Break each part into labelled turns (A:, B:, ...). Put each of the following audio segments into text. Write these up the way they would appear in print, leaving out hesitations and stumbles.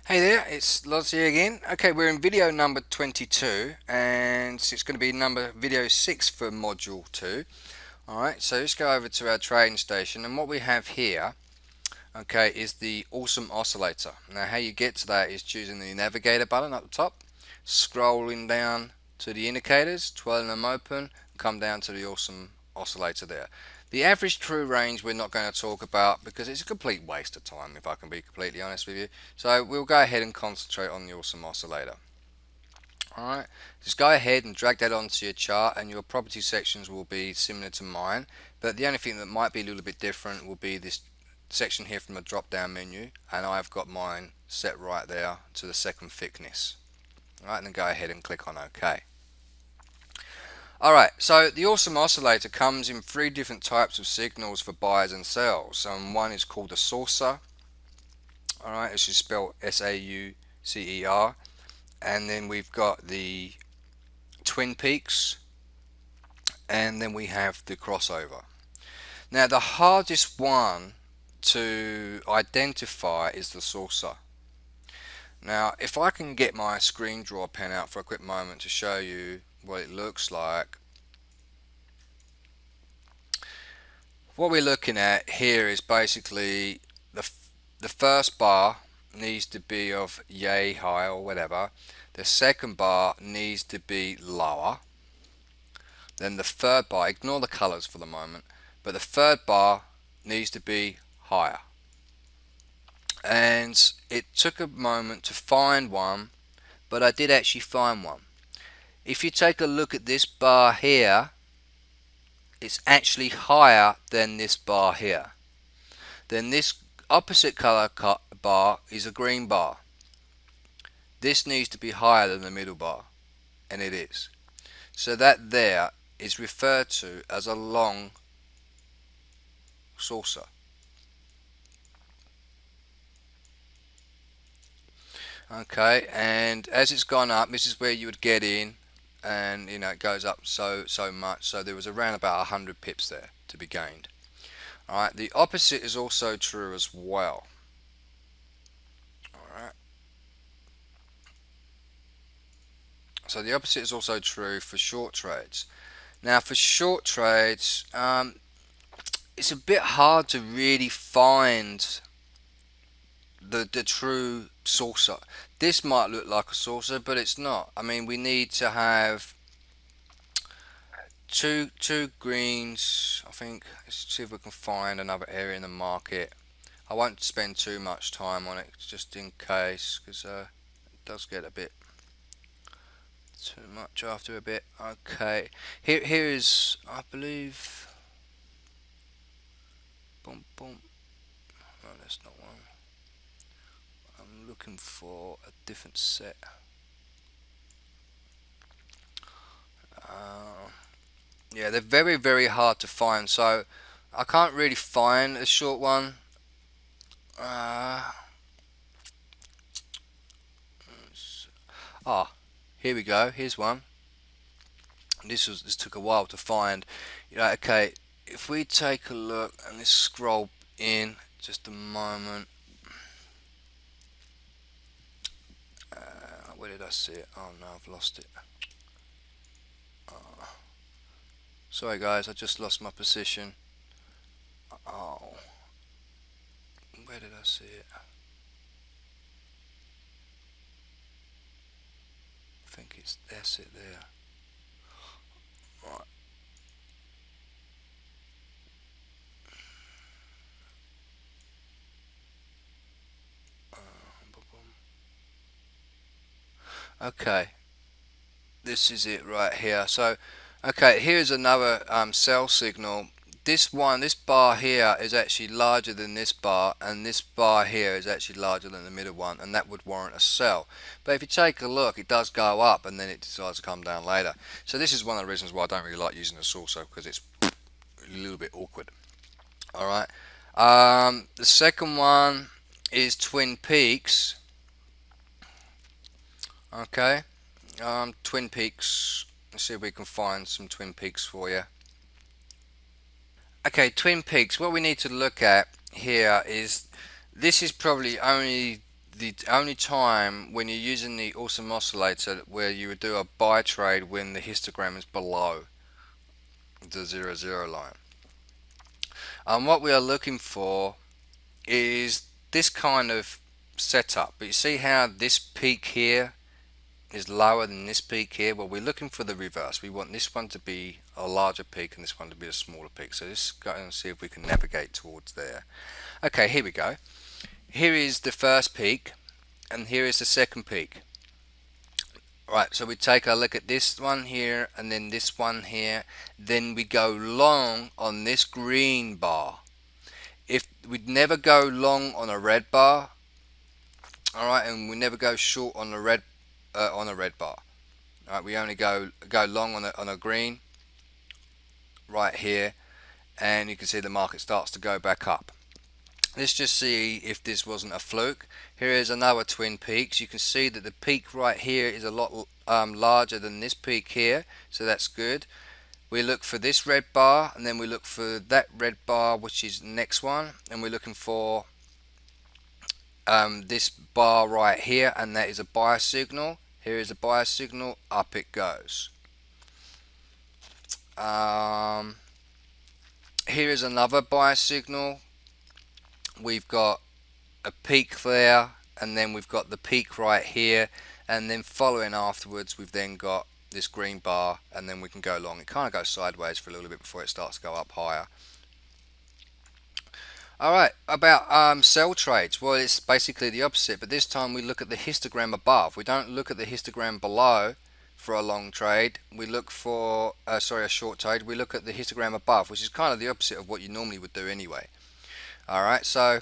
A: Hey there, it's Loz here again. Okay, we're in video number 22 and it's going to be video 6 for module 2. Alright, so let's go over to our trading station, and what we have here, okay, is the awesome oscillator. Now how you get to that is choosing the navigator button at the top, scrolling down to the indicators, twirling them open, come down to the awesome oscillator there. The average true range we're not going to talk about because it's a complete waste of time, if I can be completely honest with you. So we'll go ahead and concentrate on the awesome oscillator. Alright, just go ahead and drag that onto your chart, and your property sections will be similar to mine, but the only thing that might be a little bit different will be this section here from the drop down menu, and I've got mine set right there to the second thickness. Alright, and then go ahead and click on OK. Alright, so the awesome oscillator comes in 3 different types of signals for buyers and sells. One is called a saucer. Alright, this is spelled S-A-U-C-E-R. And then we've got the twin peaks, and then we have the crossover. Now the hardest one to identify is the saucer. Now if I can get my screen draw pen out for a quick moment to show you what it looks like. What we're looking at here is basically the first bar needs to be of yay high or whatever. The second bar needs to be lower. Then the third bar, ignore the colors for the moment, but the third bar needs to be higher. And it took a moment to find one, but I did actually find one. If you take a look at this bar here, it's actually higher than this bar here. Then this opposite color bar is a green bar. This needs to be higher than the middle bar, and it is. So that there is referred to as a long saucer. Okay, and as it's gone up, this is where you would get in, and you know it goes up so much. So there was around about 100 pips there to be gained. Alright, the opposite is also true as well. Alright, so the opposite is also true for short trades. Now for short trades, it's a bit hard to really find the true saucer. This might look like a saucer, but it's not. I mean, we need to have two greens. I think let's see if we can find another area in the market. I won't spend too much time on it just in case, because it does get a bit too much after a bit. Okay, here is, I believe, boom boom. No, that's not one. I'm looking for a different set. Yeah, they're very hard to find, so I can't really find a short one. Here we go. Here's one. This took a while to find. You know, okay, if we take a look and let's scroll in just a moment. Where did I see it? Oh no, I've lost it. Sorry guys, I just lost my position. Oh, where did I see it? I think that's it there. Right. Okay, this is it right here. So okay, here's another sell signal. This bar here is actually larger than this bar, and this bar here is actually larger than the middle one, and that would warrant a sell. But if you take a look, it does go up and then it decides to come down later. So this is one of the reasons why I don't really like using a saucer, because it's a little bit awkward. Alright, the second one is Twin Peaks. Okay, Twin Peaks. Let's see if we can find some Twin Peaks for you. Okay, Twin Peaks. What we need to look at here is this is probably only the only time when you're using the awesome oscillator where you would do a buy trade when the histogram is below the 0 line. What we are looking for is this kind of setup, but you see how this peak here is lower than this peak here? Well, we're looking for the reverse. We want this one to be a larger peak and this one to be a smaller peak. So let's go and see if we can navigate towards there. Okay, here we go. Here is the first peak and here is the second peak. Right, so we take a look at this one here and then this one here. Then we go long on this green bar. If we'd never go long on a red bar, all right, and we never go short on a red bar. All right, we only go long on a green right here, and you can see the market starts to go back up. Let's just see if this wasn't a fluke. Here is another twin peaks. You can see that the peak right here is a lot larger than this peak here, so that's good. We look for this red bar and then we look for that red bar, which is the next one, and we're looking for this bar right here, and that is a buy signal. Here is a buy signal, up it goes. Here is another buy signal. We've got a peak there and then we've got the peak right here, and then following afterwards we've then got this green bar, and then we can go long. It kind of goes sideways for a little bit before it starts to go up higher. Alright, about sell trades. Well, it's basically the opposite, but this time we look at the histogram above. We don't look at the histogram below for a long trade. We look for a short trade. We look at the histogram above, which is kind of the opposite of what you normally would do anyway. Alright, so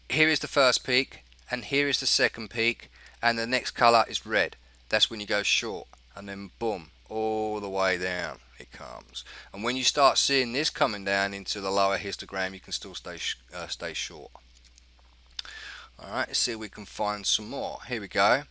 A: here is the first peak and here is the second peak, and the next color is red. That's when you go short, and then boom, all the way down it comes. And when you start seeing this coming down into the lower histogram, you can still stay short. Alright, let's see if we can find some more. Here we go.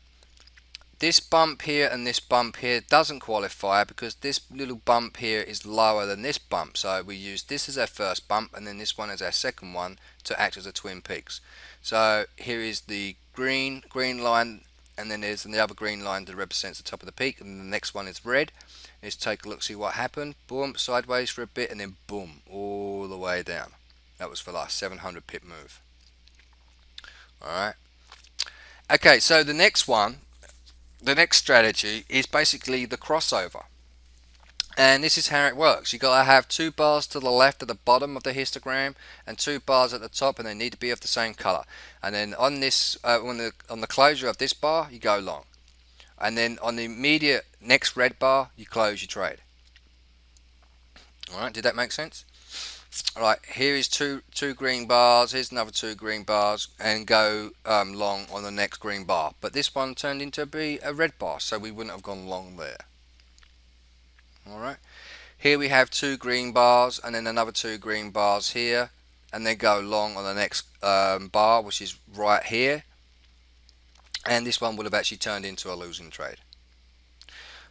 A: This bump here and this bump here doesn't qualify because this little bump here is lower than this bump, so we use this as our first bump and then this one as our second one to act as a twin peaks. So here is the green line, and then there's the other green line that represents the top of the peak, and the next one is red. Let's take a look, see what happened. Boom, sideways for a bit, and then boom, all the way down. That was for like 700 pip move. Alright. Okay, so the next strategy is basically the crossover. And this is how it works. You got to have two bars to the left at the bottom of the histogram and two bars at the top, and they need to be of the same color. And then on this, on the closure of this bar, you go long. And then on the immediate next red bar, you close your trade. Alright, did that make sense? Alright, here is two green bars, here's another two green bars, and go long on the next green bar. But this one turned into be a red bar, so we wouldn't have gone long there. Alright, here we have two green bars and then another two green bars here, and then go long on the next bar, which is right here. And this one would have actually turned into a losing trade.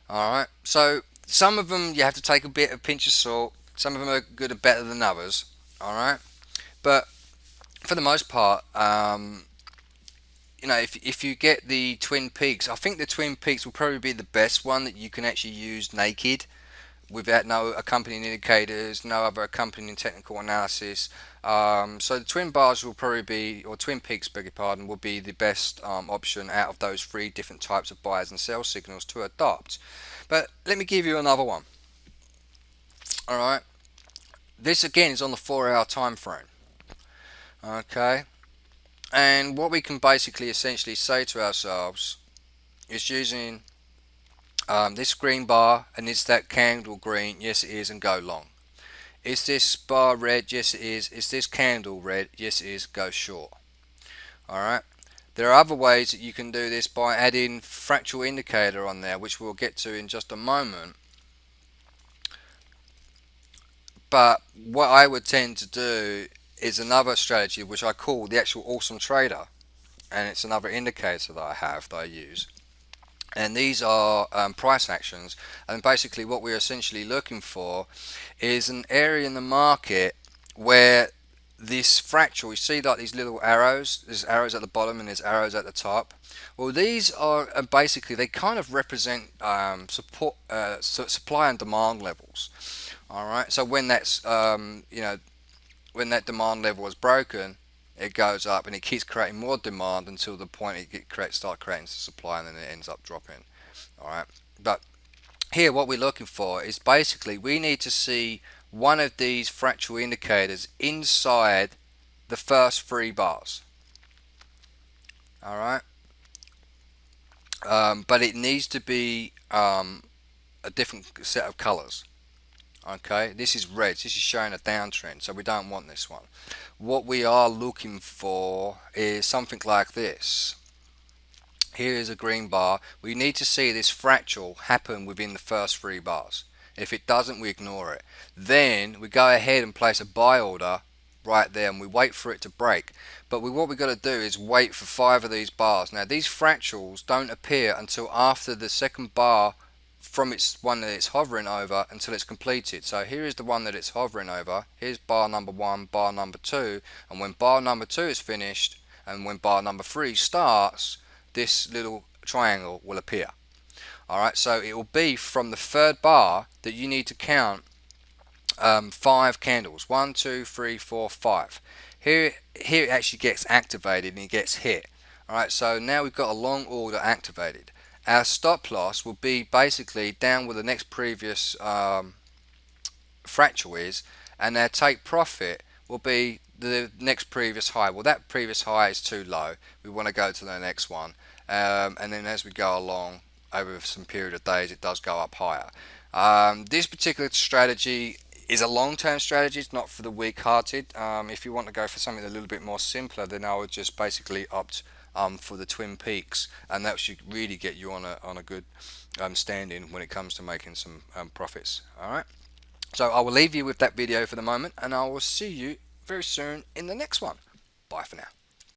A: Alright, so some of them you have to take a bit of pinch of salt. Some of them are good or better than others. Alright, but for the most part, you know, if you get the twin peaks, I think the twin peaks will probably be the best one that you can actually use naked, without no accompanying indicators, no other accompanying technical analysis. So the twin bars will probably be, or twin peaks, beg your pardon, will be the best option out of those three different types of buyers and sell signals to adopt. But let me give you another one. Alright, this again is on the 4-hour time frame. Okay, and what we can basically essentially say to ourselves is using this green bar, and is that candle green? Yes it is, and go long. Is this bar red? Yes it is. Is this candle red? Yes it is, go short. Alright, there are other ways that you can do this by adding fractal indicator on there, which we'll get to in just a moment. But what I would tend to do is another strategy which I call the actual awesome trader, and it's another indicator that I use. And these are price actions, and basically what we're essentially looking for is an area in the market where this fractal, you see like these little arrows, there's arrows at the bottom and there's arrows at the top. Well, these are basically, they kind of represent supply and demand levels. Alright, so when that's when that demand level is broken, it goes up and it keeps creating more demand until the point it start creating supply, and then it ends up dropping. Alright, but here what we're looking for is basically we need to see one of these fractal indicators inside the first 3 bars. Alright, but it needs to be a different set of colors. Okay, this is red, this is showing a downtrend, so we don't want this one. What we are looking for is something like this. Here is a green bar. We need to see this fractal happen within the first 3 bars. If it doesn't, we ignore it. Then we go ahead and place a buy order right there, and we wait for it to break. But what we've got to do is wait for 5 of these bars. Now these fractals don't appear until after the second bar from its one that it's hovering over until it's completed. So here is the one that it's hovering over. Here's bar number 1, bar number 2, and when bar number 2 is finished and when bar number 3 starts, this little triangle will appear. Alright, so it will be from the 3rd bar that you need to count 5 candles. 1, 2, 3, 4, 5. Here it actually gets activated and it gets hit. Alright, so now we've got a long order activated. Our stop loss will be basically down where the next previous fractal is, and our take profit will be the next previous high. Well, that previous high is too low. We want to go to the next one, and then as we go along over some period of days, it does go up higher. This particular strategy is a long-term strategy. It's not for the weak-hearted. If you want to go for something a little bit more simpler, then I would just basically opt for the Twin Peaks, and that should really get you on a good standing when it comes to making some profits. Alright, so I will leave you with that video for the moment, and I will see you very soon in the next one. Bye for now.